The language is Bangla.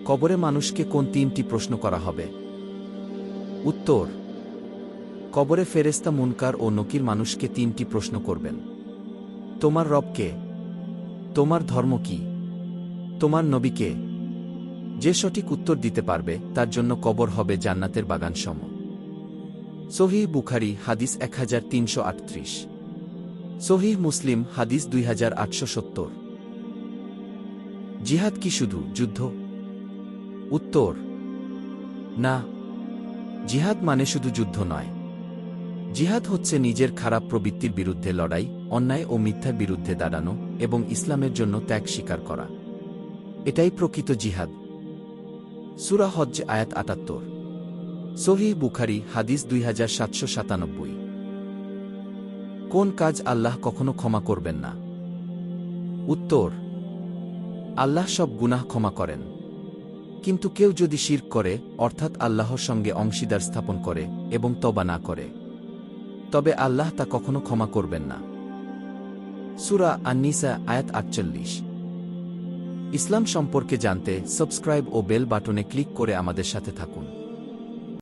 কবরে মানুষকে কোন তিনটি প্রশ্ন করা হবে? উত্তর: কবরে ফেরেশতা মুনকার ও নকির মানুষকে তিনটি প্রশ্ন করবেন। তোমার রব কে? তোমার ধর্ম কি? তোমার নবী কে? যে সঠিক উত্তর দিতে পারবে তার জন্য কবর হবে জান্নাতের বাগানসম। সহিহ বুখারী হাদিস 1338, সহিহ মুসলিম হাদিস 2870। জিহাদ কি শুধু যুদ্ধ? উত্তর: না, জিহাদ মানে শুধু যুদ্ধ নয়। জিহাদ হচ্ছে নিজের খারাপ প্রবৃত্তির বিরুদ্ধে লড়াই, অন্যায় ও মিথ্যার বিরুদ্ধে দাঁড়ানো এবং ইসলামের জন্য ত্যাগ স্বীকার করা। এটাই প্রকৃত জিহাদ। সূরা হজ্জ আয়াত ৭৮, সহিহ বুখারী হাদিস 2797। কোন কাজ আল্লাহ কখনো ক্ষমা করবেন না? উত্তর: আল্লাহ সব গুনাহ ক্ষমা করেন, কিন্তু কেউ যদি শিরক করে, অর্থাৎ আল্লাহর সঙ্গে অংশীদার স্থাপন করে এবং তওবা না করে, তবে আল্লাহ তা কখনো ক্ষমা করবেন না। সূরা আন-নিসা আয়াত ৪৮। ইসলাম সম্পর্কে জানতে সাবস্ক্রাইব ও বেল বাটনে ক্লিক করে আমাদের সাথে থাকুন।